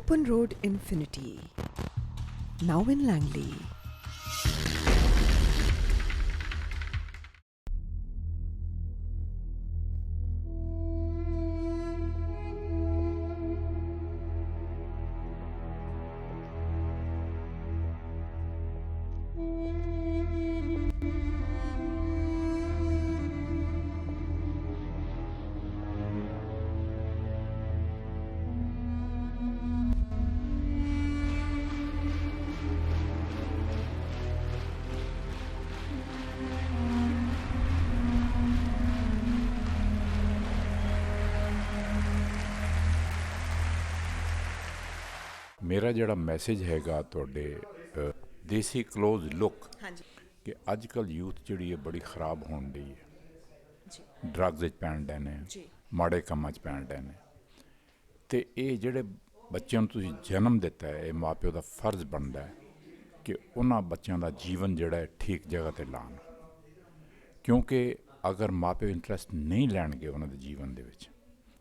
Open Road Infinity, now in Langley. ਮੇਰਾ ਜਿਹੜਾ message ਹੈਗਾ ਤੁਹਾਡੇ ਦੇਸੀ ਕਲੋਜ਼ ਲੁੱਕ ਕਿ ਅੱਜ ਕੱਲ੍ਹ ਯੂਥ ਜਿਹੜੀ ਹੈ ਬੜੀ ਖਰਾਬ ਹੋਣ ਡਈ ਹੈ, ਡਰੱਗਸ ਵਿੱਚ ਪੈਣ ਡੇ ਨੇ, ਮਾੜੇ ਕੰਮਾਂ 'ਚ ਪੈਣ ਡੇ ਨੇ। ਅਤੇ ਇਹ ਜਿਹੜੇ ਬੱਚਿਆਂ ਨੂੰ ਤੁਸੀਂ ਜਨਮ ਦਿੱਤਾ ਹੈ, ਇਹ ਮਾਂ ਪਿਓ ਦਾ ਫਰਜ਼ ਬਣਦਾ ਹੈ ਕਿ ਉਹਨਾਂ ਬੱਚਿਆਂ ਦਾ ਜੀਵਨ ਜਿਹੜਾ ਹੈ ਠੀਕ ਜਗ੍ਹਾ 'ਤੇ ਲਾਉਣ, ਕਿਉਂਕਿ ਅਗਰ ਮਾਂ ਪਿਓ ਇੰਟਰਸਟ ਨਹੀਂ ਲੈਣਗੇ ਉਹਨਾਂ ਦੇ ਜੀਵਨ ਦੇ ਵਿੱਚ।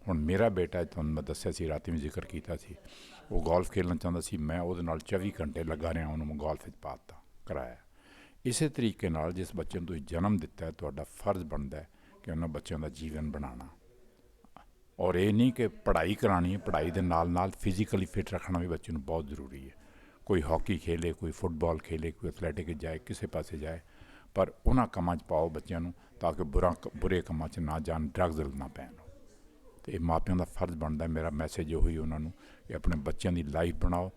ਹੁਣ ਮੇਰਾ ਬੇਟਾ ਤੁਹਾਨੂੰ ਮੈਂ ਦੱਸਿਆ ਸੀ, ਰਾਤੀ ਵੀ ਜ਼ਿਕਰ ਕੀਤਾ ਸੀ, ਉਹ ਗੋਲਫ ਖੇਡਣਾ ਚਾਹੁੰਦਾ ਸੀ, ਮੈਂ ਉਹਦੇ ਨਾਲ 24 ਘੰਟੇ ਲੱਗਾ ਰਿਹਾ, ਉਹਨੂੰ ਮੈਂ ਗੋਲਫ ਵਿੱਚ ਪਾ ਦਿੱਤਾ, ਕਰਾਇਆ। ਇਸੇ ਤਰੀਕੇ ਨਾਲ ਜਿਸ ਬੱਚੇ ਨੂੰ ਤੁਸੀਂ ਜਨਮ ਦਿੱਤਾ ਹੈ, ਤੁਹਾਡਾ ਫਰਜ਼ ਬਣਦਾ ਹੈ ਕਿ ਉਹਨਾਂ ਬੱਚਿਆਂ ਦਾ ਜੀਵਨ ਬਣਾਉਣਾ। ਔਰ ਇਹ ਨਹੀਂ ਕਿ ਪੜ੍ਹਾਈ ਕਰਾਉਣੀ ਹੈ, ਪੜ੍ਹਾਈ ਦੇ ਨਾਲ ਨਾਲ ਫਿਜ਼ੀਕਲੀ ਫਿਟ ਰੱਖਣਾ ਵੀ ਬੱਚੇ ਨੂੰ ਬਹੁਤ ਜ਼ਰੂਰੀ ਹੈ। ਕੋਈ ਹਾਕੀ ਖੇਲੇ, ਕੋਈ ਫੁੱਟਬਾਲ ਖੇਲੇ, ਕੋਈ ਐਥਲੈਟਿਕ ਜਾਏ, ਕਿਸੇ ਪਾਸੇ ਜਾਏ, ਪਰ ਉਹਨਾਂ ਕੰਮਾਂ 'ਚ ਪਾਓ ਬੱਚਿਆਂ ਨੂੰ ਤਾਂ ਕਿ ਬੁਰੇ ਕੰਮਾਂ 'ਚ ਨਾ ਜਾਣ, ਡਰੱਗਸ ਨਾ ਪੈਣ। ਅਤੇ ਇਹ ਮਾਪਿਆਂ ਦਾ ਫਰਜ਼ ਬਣਦਾ। ਮੇਰਾ ਮੈਸੇਜ ਉਹੀ ਉਹਨਾਂ ਨੂੰ ਕਿ ਆਪਣੇ ਬੱਚਿਆਂ ਦੀ ਲਾਈਫ ਬਣਾਓ।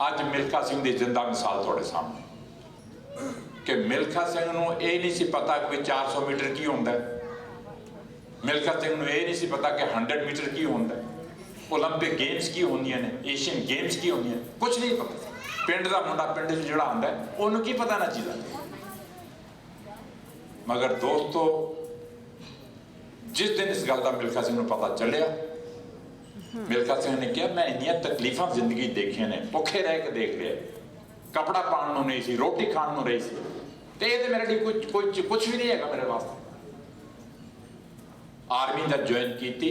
ਅੱਜ ਮਿਲਖਾ ਸਿੰਘ ਦੀ ਜ਼ਿੰਦਾ ਮਿਸਾਲ ਤੁਹਾਡੇ ਸਾਹਮਣੇ ਕਿ ਮਿਲਖਾ ਸਿੰਘ ਨੂੰ ਇਹ ਨਹੀਂ ਸੀ ਪਤਾ ਕਿ 400 ਮੀਟਰ ਕੀ ਹੁੰਦਾ ਹੈ। ਮਿਲਖਾ ਸਿੰਘ ਨੂੰ ਇਹ ਨਹੀਂ ਸੀ ਪਤਾ ਕਿ 100 ਮੀਟਰ ਕੀ ਹੁੰਦਾ ਹੈ, ਓਲੰਪਿਕ ਗੇਮਸ ਕੀ ਹੁੰਦੀਆਂ ਨੇ, ਏਸ਼ੀਅਨ ਗੇਮਸ ਕੀ ਹੁੰਦੀਆਂ, ਕੁਛ ਨਹੀਂ ਪਤਾ। ਪਿੰਡ ਦਾ ਮੁੰਡਾ ਪਿੰਡ 'ਚ ਜਿਹੜਾ ਆਉਂਦਾ ਉਹਨੂੰ ਕੀ ਪਤਾ ਨਾ ਚੀਜ਼ਾਂ। ਮਗਰ ਦੋਸਤੋ, ਜਿਸ ਦਿਨ ਇਸ ਗੱਲ ਦਾ ਮਿਲਖਾ ਸਿੰਘ ਨੂੰ ਪਤਾ ਚੱਲਿਆ, ਮਿਲਖਾ ਸਿੰਘ ਨੇ ਕਿਹਾ ਮੈਂ ਇੰਨੀਆਂ ਤਕਲੀਫਾਂ ਜ਼ਿੰਦਗੀ ਦੇਖੀਆਂ ਨੇ, ਭੁੱਖੇ ਰਹਿ ਕੇ ਦੇਖ ਲਿਆ, ਕੱਪੜਾ ਪਾਉਣ ਨੂੰ ਨਹੀਂ ਸੀ, ਰੋਟੀ ਖਾਣ ਨੂੰ ਨਹੀਂ ਸੀ, ਤੇ ਇਹ ਤੇ ਮੇਰੇ ਲਈ ਕੁਛ ਵੀ ਨਹੀਂ ਹੈਗਾ ਮੇਰੇ ਵਾਸਤੇ। ਆਰਮੀ ਦਾ ਜੁਆਇਨ ਕੀਤੀ।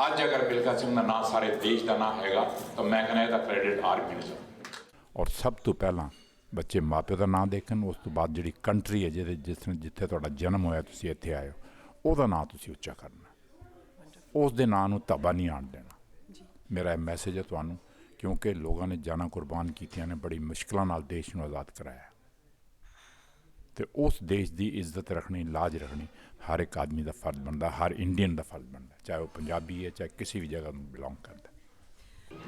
ਅੱਜ ਅਗਰ ਮਿਲਖਾ ਸਿੰਘ ਦਾ ਨਾਂ ਸਾਰੇ ਦੇਸ਼ ਦਾ ਨਾਂ ਹੈਗਾ ਤਾਂ ਮੈਂ ਕਹਿੰਦਾ ਇਹਦਾ ਕ੍ਰੈਡਿਟ ਆਰਮੀ ਨੂੰ। ਔਰ ਸਭ ਤੋਂ ਪਹਿਲਾਂ ਬੱਚੇ ਮਾਂ ਪਿਓ ਦਾ ਨਾਂ ਦੇਖਣ, ਉਸ ਤੋਂ ਬਾਅਦ ਜਿਹੜੀ ਕੰਟਰੀ ਹੈ ਜਿੱਥੇ ਤੁਹਾਡਾ ਜਨਮ ਹੋਇਆ, ਤੁਸੀਂ ਇੱਥੇ ਆਏ ਹੋ, ਉਹਦਾ ਨਾਂ ਤੁਸੀਂ ਉੱਚਾ ਕਰਨਾ, ਉਸ ਦੇ ਨਾਂ ਨੂੰ ਧੱਬਾ ਨਹੀਂ ਆਉਣ ਦੇਣਾ। ਮੇਰਾ ਇਹ ਮੈਸੇਜ ਹੈ ਤੁਹਾਨੂੰ, ਕਿਉਂਕਿ ਲੋਕਾਂ ਨੇ ਜਾਨਾਂ ਕੁਰਬਾਨ ਕੀਤੀਆਂ ਨੇ, ਬੜੀ ਮੁਸ਼ਕਿਲਾਂ ਨਾਲ ਦੇਸ਼ ਨੂੰ ਆਜ਼ਾਦ ਕਰਾਇਆ, ਅਤੇ ਉਸ ਦੇਸ਼ ਦੀ ਇੱਜ਼ਤ ਰੱਖਣੀ, ਲਾਜ ਰੱਖਣੀ ਹਰ ਇੱਕ ਆਦਮੀ ਦਾ ਫਰਜ਼ ਬਣਦਾ, ਹਰ ਇੰਡੀਅਨ ਦਾ ਫਰਜ਼ ਬਣਦਾ, ਚਾਹੇ ਉਹ ਪੰਜਾਬੀ ਹੈ, ਚਾਹੇ ਕਿਸੇ ਵੀ ਜਗ੍ਹਾ ਨੂੰ ਬਿਲੋਂਗ ਕਰਦਾ।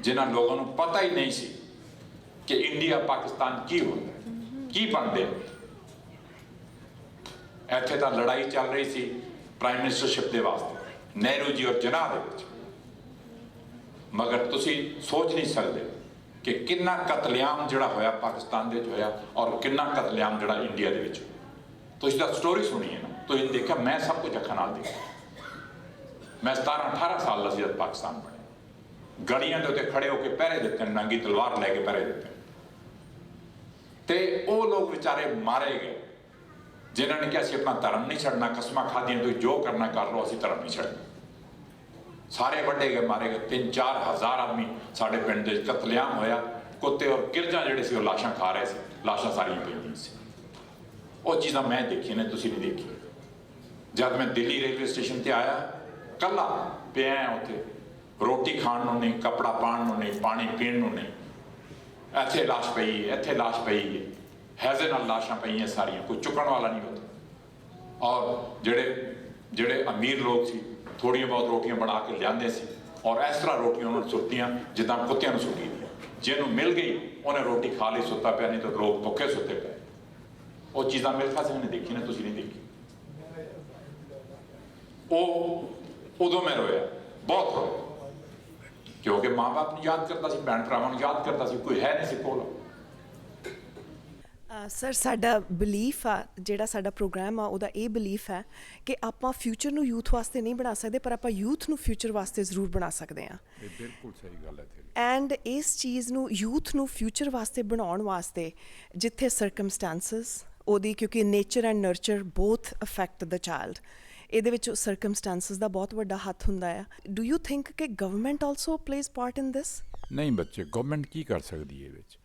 ਜਿਨ੍ਹਾਂ ਲੋਕਾਂ ਨੂੰ ਪਤਾ ਹੀ ਨਹੀਂ ਸੀ ਕਿ ਇੰਡੀਆ ਪਾਕਿਸਤਾਨ ਕੀ ਹੁੰਦਾ, ਕੀ ਬਣਦੇ, ਇੱਥੇ ਤਾਂ ਲੜਾਈ ਚੱਲ ਰਹੀ ਸੀ ਪ੍ਰਾਈਮ ਮਿਨਿਸਟਰਸ਼ਿਪ ਦੇ ਵਾਸਤੇ, ਨਹਿਰੂ ਜੀ ਔਰ ਜਿਨਾਹ ਦੇ ਵਿੱਚ। ਮਗਰ ਤੁਸੀਂ ਸੋਚ ਨਹੀਂ ਸਕਦੇ ਕਿ ਕਿੰਨਾ ਕਤਲੇਆਮ ਜਿਹੜਾ ਹੋਇਆ ਪਾਕਿਸਤਾਨ ਦੇ ਵਿੱਚ ਹੋਇਆ, ਔਰ ਕਿੰਨਾ ਕਤਲੇਆਮ ਜਿਹੜਾ ਇੰਡੀਆ ਦੇ ਵਿੱਚ। ਤੁਸੀਂ ਤਾਂ ਸਟੋਰੀ ਸੁਣੀ ਹੈ ਨਾ, ਤੁਸੀਂ ਦੇਖਿਆ, ਮੈਂ ਸਭ ਕੁਝ ਅੱਖਾਂ ਨਾਲ ਦੇਖਿਆ। ਮੈਂ 17-18 ਸਾਲ ਦਾ ਸੀ ਜਦ ਪਾਕਿਸਤਾਨ ਬਣਿਆ। ਗਲੀਆਂ ਦੇ ਉੱਤੇ ਖੜੇ ਹੋ ਕੇ ਪਹਿਰੇ ਦਿੱਤੇ, ਨੰਗੀ ਤਲਵਾਰ ਲੈ ਕੇ ਪਹਿਰੇ ਦਿੱਤੇ, ਤੇ ਉਹ ਲੋਕ ਵਿਚਾਰੇ ਮਾਰੇ ਗਏ ਜਿਨ੍ਹਾਂ ਨੇ ਕਿਹਾ ਅਸੀਂ ਆਪਣਾ ਧਰਮ ਨਹੀਂ ਛੱਡਣਾ, ਕਸਮਾਂ ਖਾਧੀਆਂ, ਤੁਸੀਂ ਜੋ ਕਰਨਾ ਕਰ ਲਓ, ਅਸੀਂ ਧਰਮ ਨਹੀਂ ਛੱਡਣਾ। ਸਾਰੇ ਵੱਢੇ ਗਏ, ਮਾਰੇ ਗਏ। 3-4 ਹਜ਼ਾਰ ਆਦਮੀ ਸਾਡੇ ਪਿੰਡ ਦੇ ਕਤਲੇਆਮ ਹੋਇਆ। ਕੁੱਤੇ ਔਰ ਗਿਰਜਾਂ ਜਿਹੜੇ ਸੀ ਉਹ ਲਾਸ਼ਾਂ ਖਾ ਰਹੇ ਸੀ, ਲਾਸ਼ਾਂ ਸਾਰੀਆਂ ਪਈਆਂ ਸੀ। ਉਹ ਚੀਜ਼ਾਂ ਮੈਂ ਦੇਖੀਆਂ ਨੇ, ਤੁਸੀਂ ਨਹੀਂ ਦੇਖੀ। ਜਦ ਮੈਂ ਦਿੱਲੀ ਰੇਲਵੇ ਸਟੇਸ਼ਨ ਤੇ ਆਇਆ, ਕੱਲਾ ਪਿਆ ਉੱਥੇ, ਰੋਟੀ ਖਾਣ ਨੂੰ ਨਹੀਂ, ਕੱਪੜਾ ਪਾਉਣ ਨੂੰ ਨਹੀਂ, ਪਾਣੀ ਪੀਣ ਨੂੰ ਨਹੀਂ, ਇੱਥੇ ਲਾਸ਼ ਪਈ ਹੈ, ਇੱਥੇ ਲਾਸ਼ ਪਈ ਹੈ, ਹੈਜ਼ੇ ਨਾਲ ਲਾਸ਼ਾਂ ਪਈਆਂ ਸਾਰੀਆਂ, ਕੋਈ ਚੁੱਕਣ ਵਾਲਾ ਨਹੀਂ ਹੁੰਦਾ। ਔਰ ਜਿਹੜੇ ਅਮੀਰ ਲੋਕ ਸੀ, ਥੋੜ੍ਹੀਆਂ ਬਹੁਤ ਰੋਟੀਆਂ ਬਣਾ ਕੇ ਲਿਆਂਦੇ ਸੀ, ਔਰ ਇਸ ਤਰ੍ਹਾਂ ਰੋਟੀਆਂ ਉਹਨਾਂ ਨੂੰ ਸੁੱਟੀਆਂ ਜਿੱਦਾਂ ਕੁੱਤਿਆਂ ਨੂੰ ਸੁੱਟੀ ਦੀਆਂ। ਜਿਹਨੂੰ ਮਿਲ ਗਈ ਉਹਨੇ ਰੋਟੀ ਖਾ ਲਈ, ਸੁੱਤਾ ਪਿਆ, ਨਹੀਂ ਤਾਂ ਲੋਕ ਭੁੱਖੇ ਸੁੱਤੇ ਪਏ। ਉਹ ਚੀਜ਼ਾਂ ਮਿਲਖਾ ਸਿੰਘ ਨੇ ਦੇਖੀ ਨੇ, ਤੁਸੀਂ ਨਹੀਂ ਦੇਖੀ। ਉਹ ਉਦੋਂ ਮੈਂ ਰੋਇਆ, ਬਹੁਤ ਰੋਇਆ, ਕਿਉਂਕਿ ਮਾਂ ਬਾਪ ਨੂੰ ਯਾਦ ਕਰਦਾ ਸੀ, ਭੈਣ ਭਰਾਵਾਂ ਨੂੰ ਯਾਦ ਕਰਦਾ ਸੀ, ਕੋਈ ਹੈ ਨਹੀਂ ਸੀ ਕੋਲ। ਸਰ, ਸਾਡਾ ਬਿਲੀਫ ਆ, ਜਿਹੜਾ ਸਾਡਾ ਪ੍ਰੋਗਰਾਮ ਆ, ਉਹਦਾ ਇਹ ਬਿਲੀਫ ਹੈ ਕਿ ਆਪਾਂ ਫਿਊਚਰ ਨੂੰ ਯੂਥ ਵਾਸਤੇ ਨਹੀਂ ਬਣਾ ਸਕਦੇ, ਪਰ ਆਪਾਂ ਯੂਥ ਨੂੰ ਫਿਊਚਰ ਵਾਸਤੇ ਜ਼ਰੂਰ ਬਣਾ ਸਕਦੇ ਹਾਂ। ਇਹ ਬਿਲਕੁਲ ਸਹੀ ਗੱਲ ਹੈ ਤੇਰੀ। ਐਂਡ ਇਸ ਚੀਜ਼ ਨੂੰ, ਯੂਥ ਨੂੰ ਫਿਊਚਰ ਵਾਸਤੇ ਬਣਾਉਣ ਵਾਸਤੇ, ਜਿੱਥੇ ਸਰਕਮਸਟੈਂਸਸ ਉਹਦੀ, ਕਿਉਂਕਿ nature and nurture both affect the child, ਇਹਦੇ ਵਿੱਚ ਸਰਕਮਸਟੈਂਸਸ ਦਾ ਬਹੁਤ ਵੱਡਾ ਹੱਥ ਹੁੰਦਾ ਆ। ਡੂ ਯੂ ਥਿੰਕ ਕਿ government also plays part in this? ਨਹੀਂ ਬੱਚੇ, ਗਵਰਨਮੈਂਟ ਕੀ ਕਰ ਸਕਦੀ ਹੈ ਇਹ ਵਿੱਚ?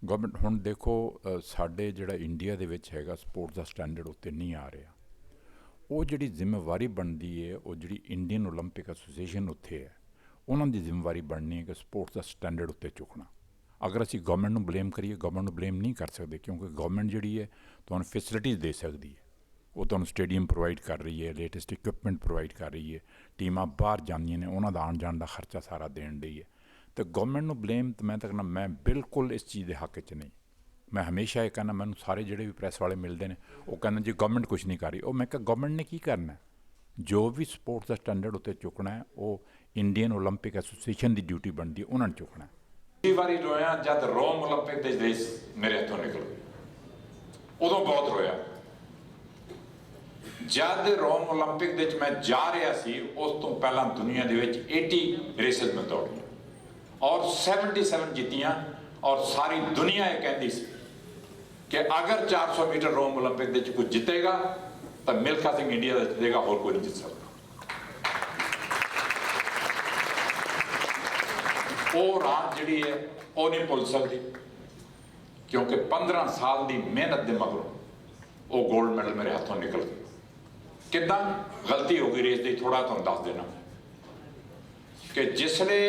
ਗਵਰਨਮੈਂਟ ਹੁਣ ਦੇਖੋ, ਸਾਡੇ ਜਿਹੜਾ ਇੰਡੀਆ ਦੇ ਵਿੱਚ ਹੈਗਾ ਸਪੋਰਟਸ ਦਾ ਸਟੈਂਡਰਡ ਉੱਤੇ ਨਹੀਂ ਆ ਰਿਹਾ। ਉਹ ਜਿਹੜੀ ਜ਼ਿੰਮੇਵਾਰੀ ਬਣਦੀ ਹੈ, ਉਹ ਜਿਹੜੀ ਇੰਡੀਅਨ ਓਲੰਪਿਕ ਐਸੋਸੀਏਸ਼ਨ ਉੱਥੇ ਹੈ, ਉਹਨਾਂ ਦੀ ਜ਼ਿੰਮੇਵਾਰੀ ਬਣਨੀ ਹੈ ਕਿ ਸਪੋਰਟਸ ਦਾ ਸਟੈਂਡਰਡ ਉੱਤੇ ਚੁੱਕਣਾ। ਅਗਰ ਅਸੀਂ ਗਵਰਨਮੈਂਟ ਨੂੰ ਬਲੇਮ ਕਰੀਏ, ਗਵਰਨਮੈਂਟ ਨੂੰ ਬਲੇਮ ਨਹੀਂ ਕਰ ਸਕਦੇ, ਕਿਉਂਕਿ ਗਵਰਨਮੈਂਟ ਜਿਹੜੀ ਹੈ ਤੁਹਾਨੂੰ ਫੈਸਿਲਿਟੀਜ਼ ਦੇ ਸਕਦੀ ਹੈ। ਉਹ ਤੁਹਾਨੂੰ ਸਟੇਡੀਅਮ ਪ੍ਰੋਵਾਈਡ ਕਰ ਰਹੀ ਹੈ, ਲੇਟੈਸਟ ਇਕੁਇਪਮੈਂਟ ਪ੍ਰੋਵਾਈਡ ਕਰ ਰਹੀ ਹੈ, ਟੀਮਾਂ ਬਾਹਰ ਜਾਂਦੀਆਂ ਨੇ, ਉਹਨਾਂ ਦਾ ਆਉਣ ਜਾਣ ਦਾ ਖਰਚਾ ਸਾਰਾ ਦੇਣ ਡਈ ਹੈ। ਅਤੇ ਗਵਰਨਮੈਂਟ ਨੂੰ ਬਲੇਮ ਤਾਂ ਮੈਂ ਤਾਂ ਕਹਿੰਦਾ, ਮੈਂ ਬਿਲਕੁਲ ਇਸ ਚੀਜ਼ ਦੇ ਹੱਕ 'ਚ ਨਹੀਂ। ਮੈਂ ਹਮੇਸ਼ਾ ਇਹ ਕਹਿੰਦਾ, ਮੈਨੂੰ ਸਾਰੇ ਜਿਹੜੇ ਵੀ ਪ੍ਰੈਸ ਵਾਲੇ ਮਿਲਦੇ ਨੇ ਉਹ ਕਹਿੰਦੇ ਜੀ ਗਵਰਨਮੈਂਟ ਕੁਛ ਨਹੀਂ ਕਰ ਰਹੀ। ਉਹ ਮੈਂ ਕਿਹਾ ਗਵਰਨਮੈਂਟ ਨੇ ਕੀ ਕਰਨਾ? ਜੋ ਵੀ ਸਪੋਰਟਸ ਦਾ ਸਟੈਂਡਰਡ ਉੱਤੇ ਚੁੱਕਣਾ ਹੈ, ਉਹ ਇੰਡੀਅਨ ਓਲੰਪਿਕ ਐਸੋਸੀਏਸ਼ਨ ਦੀ ਡਿਊਟੀ ਬਣਦੀ ਹੈ, ਉਹਨਾਂ ਨੇ ਚੁੱਕਣਾ। ਕਈ ਵਾਰੀ ਰੋਇਆ ਜਦ ਰੋਮ ਓਲੰਪਿਕ ਦੇ ਰੇਸ ਮੇਰੇ ਹੱਥੋਂ ਨਿਕਲ ਗਈ, ਉਦੋਂ ਬਹੁਤ ਰੋਇਆ। ਜਦ ਰੋਮ ਓਲੰਪਿਕ ਦੇ ਵਿੱਚ ਮੈਂ ਜਾ ਰਿਹਾ ਸੀ, ਉਸ ਤੋਂ ਪਹਿਲਾਂ ਦੁਨੀਆ ਦੇ ਵਿੱਚ 80 ਰੇਸਿਸ ਮੈਂ ਦੌੜੀਆਂ ਔਰ 77 ਜਿੱਤੀਆਂ। ਔਰ ਸਾਰੀ ਦੁਨੀਆ ਇਹ ਕਹਿੰਦੀ ਸੀ ਕਿ ਅਗਰ 400 ਮੀਟਰ ਰੋਮ ਓਲੰਪਿਕ ਦੇ ਵਿੱਚ ਕੋਈ ਜਿੱਤੇਗਾ ਤਾਂ ਮਿਲਖਾ ਸਿੰਘ ਇੰਡੀਆ ਦਾ ਜਿੱਤੇਗਾ, ਹੋਰ ਕੋਈ ਨਹੀਂ ਜਿੱਤ ਸਕਦਾ। ਉਹ ਰਾਤ ਜਿਹੜੀ ਹੈ ਉਹ ਨਹੀਂ ਭੁੱਲ ਸਕਦੀ, ਕਿਉਂਕਿ 15 ਸਾਲ ਦੀ ਮਿਹਨਤ ਦੇ ਮਗਰੋਂ ਉਹ 골ਡ ਮੈਡਲ ਮੇਰੇ ਹੱਥੋਂ ਨਿਕਲ ਗਿਆ। ਕਿੱਦਾਂ ਗਲਤੀ ਹੋ ਗਈ ਰੇਸ ਦੀ, ਥੋੜਾ ਤੁਹਾਨੂੰ ਦੱਸ ਦੇਣਾ ਕਿ ਜਿਸਲੇ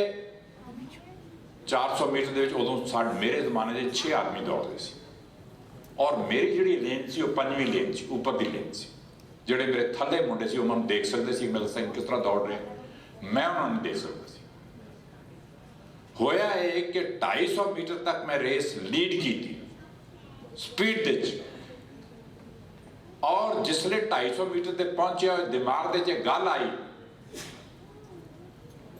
400 ਮੀਟਰ ਦੇ ਵਿੱਚ ਉਦੋਂ ਮੇਰੇ ਜ਼ਮਾਨੇ ਦੇ 6 ਆਦਮੀ ਦੌੜਦੇ ਸੀ ਔਰ ਮੇਰੀ ਜਿਹੜੀ ਲੇਨ ਸੀ ਉਹ 5ਵੀਂ ਲੇਨ ਸੀ, ਉੱਪਰ ਦੀ ਲੇਨ ਸੀ। ਜਿਹੜੇ ਮੇਰੇ ਥੱਲੇ ਮੁੰਡੇ ਸੀ ਉਹਨਾਂ ਨੂੰ ਦੇਖ ਸਕਦੇ ਸੀ ਮਿਲਖਾ ਸਿੰਘ ਕਿਸ ਤਰ੍ਹਾਂ ਦੌੜ ਰਹੇ, ਮੈਂ ਉਹਨਾਂ ਨੂੰ ਦੇਖ ਸਕਦਾ ਸੀ। ਹੋਇਆ ਇਹ ਕਿ 250 ਮੀਟਰ ਤੱਕ ਮੈਂ ਰੇਸ ਲੀਡ ਕੀਤੀ ਸਪੀਡ ਦੇ ਵਿੱਚ, ਔਰ ਜਿਸਲੇ 250 ਮੀਟਰ ਤੇ ਪਹੁੰਚਿਆ ਦਿਮਾਗ ਦੇ 'ਚ ਗੱਲ ਆਈ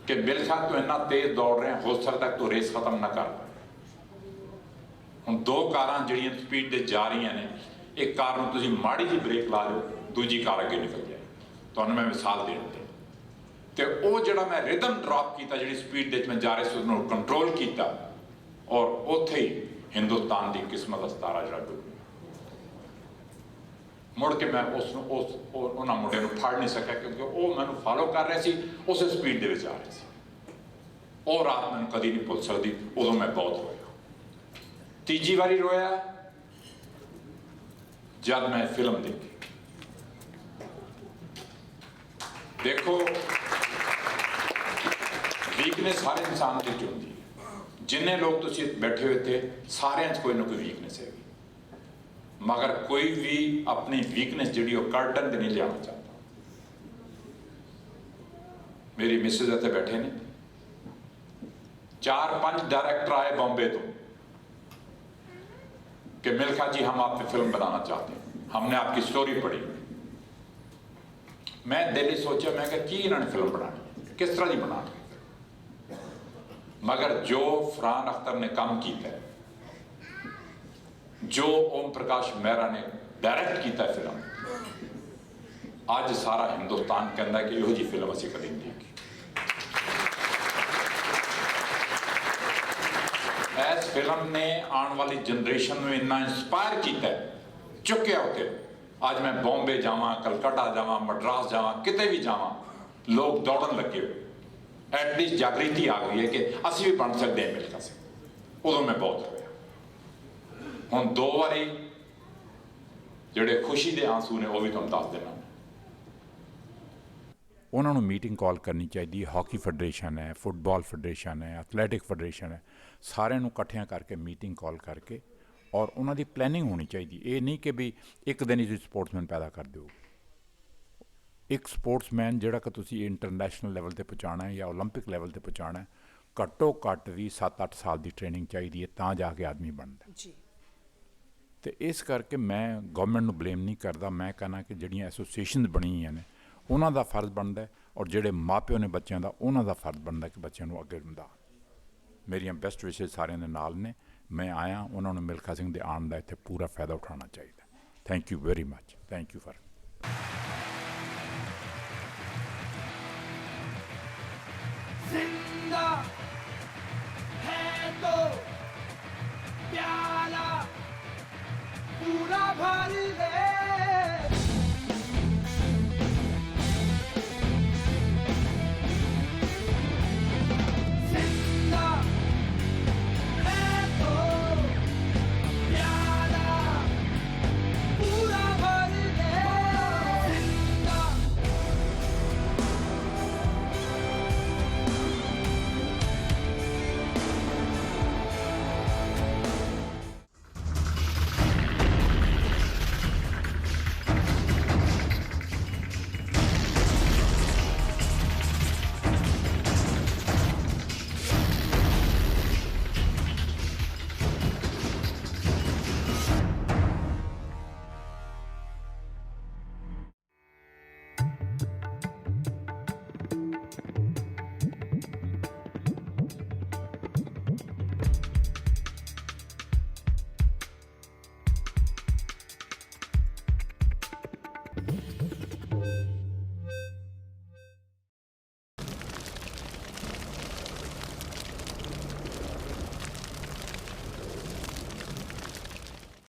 ਕਿ ਮਿਲਖਾ ਤੂੰ ਇੰਨਾ ਤੇਜ਼ ਦੌੜ ਰਿਹਾ, ਹੋ ਸਕਦਾ ਤੂੰ ਰੇਸ ਖਤਮ ਨਾ ਕਰ। ਹੁਣ ਦੋ ਕਾਰਾਂ ਜਿਹੜੀਆਂ ਸਪੀਡ ਦੇ ਜਾ ਰਹੀਆਂ ਨੇ, ਇੱਕ ਕਾਰ ਨੂੰ ਤੁਸੀਂ ਮਾੜੀ ਜਿਹੀ ਬ੍ਰੇਕ ਲਾ ਦਿਓ, ਦੂਜੀ ਕਾਰ ਅੱਗੇ ਨਿਕਲ ਜਾਏ। ਤੁਹਾਨੂੰ ਮੈਂ ਮਿਸਾਲ ਦੇਣ ਦੀ, ਤੇ ਉਹ ਜਿਹੜਾ ਮੈਂ ਰਿਦਮ ਡ੍ਰੌਪ ਕੀਤਾ, ਜਿਹੜੀ ਸਪੀਡ ਦੇ ਵਿੱਚ ਮੈਂ ਜਾ ਰਿਹਾ ਸੀ ਉਹਨੂੰ ਕੰਟਰੋਲ ਕੀਤਾ, ਔਰ ਉੱਥੇ ਹੀ ਹਿੰਦੁਸਤਾਨ ਦੀ ਕਿਸਮਤ ਦਾ ਸਿਤਾਰਾ ਜਿਹੜਾ ਡੁੱਬ ਗਿਆ। ਮੁੜ ਕੇ ਮੈਂ ਉਹਨਾਂ ਮੁੰਡਿਆਂ ਨੂੰ ਫੜ ਨਹੀਂ ਸਕਿਆ, ਕਿਉਂਕਿ ਉਹ ਮੈਨੂੰ ਫਾਲੋ ਕਰ ਰਹੇ ਸੀ, ਉਸੇ ਸਪੀਡ ਦੇ ਵਿੱਚ ਆ ਰਹੇ ਸੀ। ਉਹ ਰਾਤ ਮੈਨੂੰ ਕਦੀ ਨਹੀਂ ਭੁੱਲ ਸਕਦੀ, ਉਦੋਂ ਮੈਂ ਬਹੁਤ ਰੋਇਆ। ਤੀਜੀ ਵਾਰੀ ਰੋਇਆ ਜਦ ਮੈਂ ਫਿਲਮ ਦੇਖੀ। ਦੇਖੋ, ਵੀਕਨੈਸ ਹਰ ਇਨਸਾਨ ਦੀ ਹੁੰਦੀ ਹੈ। ਜਿੰਨੇ ਲੋਕ ਤੁਸੀਂ ਬੈਠੇ ਹੋ ਇੱਥੇ, ਸਾਰਿਆਂ 'ਚ ਕੋਈ ਨਾ ਕੋਈ ਵੀਕਨੈਸ ਹੈਗੀ, ਮਗਰ ਕੋਈ ਵੀ ਆਪਣੀ ਵੀਕਨੈਸ ਜਿਹੜੀ ਉਹ ਕਰਟਨ ਤੇ ਨਹੀਂ ਲਿਆਉਣਾ ਚਾਹੁੰਦਾ। ਮੇਰੀ ਮਿਸਿਸ ਇੱਥੇ ਬੈਠੇ ਨੇ, 4-5 डायरेक्टर आए बॉम्बे तो कि मिल्खा जी हम आप पे फिल्म बनाना चाहते हैं, हमने आपकी स्टोरी पढ़ी। मैं दिल्ली सोचा, मैं कि इन्होंने फिल्म बनानी, किस तरह की बनानी। मगर जो फरहान अख्तर ने काम किया, जो ओम प्रकाश मेहरा ने डायरेक्ट किया फिल्म, अज सारा हिंदुस्तान कहता है कि इहो जी फिल्म असीं कदी नहीं देखी। इस फिल्म ने आने वाली जनरेशन में इन्ना इंस्पायर किया, चुक्या उत्ते। अज मैं बॉम्बे जावां, कलकत्ता जावां, मद्रास जावां, किते भी जावां, लोग दौड़न लगे हो। एटलीस्ट जागृति आ गई है कि असीं भी बन सकते हैं मिल्खा सिंह। उदों मैं बहुत रोया। हुण 2 वारी ਜਿਹੜੇ ਖੁਸ਼ੀ ਦੇ ਆਂਸੂ ਨੇ ਉਹ ਵੀ ਤੁਹਾਨੂੰ ਦੱਸ ਦੇਣਾ। ਉਹਨਾਂ ਨੂੰ ਮੀਟਿੰਗ ਕਾਲ ਕਰਨੀ ਚਾਹੀਦੀ ਹੈ। ਹਾਕੀ ਫੈਡਰੇਸ਼ਨ ਹੈ, ਫੁੱਟਬਾਲ ਫੈਡਰੇਸ਼ਨ ਹੈ, ਐਥਲੈਟਿਕ ਫੈਡਰੇਸ਼ਨ ਹੈ, ਸਾਰਿਆਂ ਨੂੰ ਇਕੱਠਿਆਂ ਕਰਕੇ ਮੀਟਿੰਗ ਕਾਲ ਕਰਕੇ ਔਰ ਉਹਨਾਂ ਦੀ ਪਲੈਨਿੰਗ ਹੋਣੀ ਚਾਹੀਦੀ। ਇਹ ਨਹੀਂ ਕਿ ਵੀ ਇੱਕ ਦਿਨ ਹੀ ਤੁਸੀਂ ਸਪੋਰਟਸਮੈਨ ਪੈਦਾ ਕਰ ਦਿਓ। ਇੱਕ ਸਪੋਰਟਸਮੈਨ ਜਿਹੜਾ ਕਿ ਤੁਸੀਂ ਇੰਟਰਨੈਸ਼ਨਲ ਲੈਵਲ 'ਤੇ ਪਹੁੰਚਾਉਣਾ ਹੈ ਜਾਂ ਓਲੰਪਿਕ ਲੈਵਲ 'ਤੇ ਪਹੁੰਚਾਉਣਾ ਹੈ, ਘੱਟੋ ਘੱਟ ਵੀ 7-8 ਸਾਲ ਦੀ ਟ੍ਰੇਨਿੰਗ ਚਾਹੀਦੀ ਹੈ, ਤਾਂ ਜਾ ਕੇ ਆਦਮੀ ਬਣਦਾ ਜੀ। ਅਤੇ ਇਸ ਕਰਕੇ ਮੈਂ ਗੌਰਮੈਂਟ ਨੂੰ ਬਲੇਮ ਨਹੀਂ ਕਰਦਾ। ਮੈਂ ਕਹਿੰਦਾ ਕਿ ਜਿਹੜੀਆਂ ਐਸੋਸੀਏਸ਼ਨ ਬਣੀਆਂ ਨੇ ਉਹਨਾਂ ਦਾ ਫਰਜ਼ ਬਣਦਾ, ਔਰ ਜਿਹੜੇ ਮਾਪਿਓ ਨੇ ਬੱਚਿਆਂ ਦਾ, ਉਹਨਾਂ ਦਾ ਫਰਜ਼ ਬਣਦਾ ਕਿ ਬੱਚਿਆਂ ਨੂੰ ਅੱਗੇ ਵਧਾ। ਮੇਰੀਆਂ ਬੈਸਟ ਵਿਸ਼ੇਸ ਸਾਰਿਆਂ ਦੇ ਨਾਲ ਨੇ। ਮੈਂ ਆਇਆ, ਉਹਨਾਂ ਨੂੰ ਮਿਲਖਾ ਸਿੰਘ ਦੇ ਆਉਣ ਦਾ ਇੱਥੇ ਪੂਰਾ ਫਾਇਦਾ ਉਠਾਉਣਾ ਚਾਹੀਦਾ। Thank you very much. Thank you for जिंदा है तो प्याला पूरा भर दे।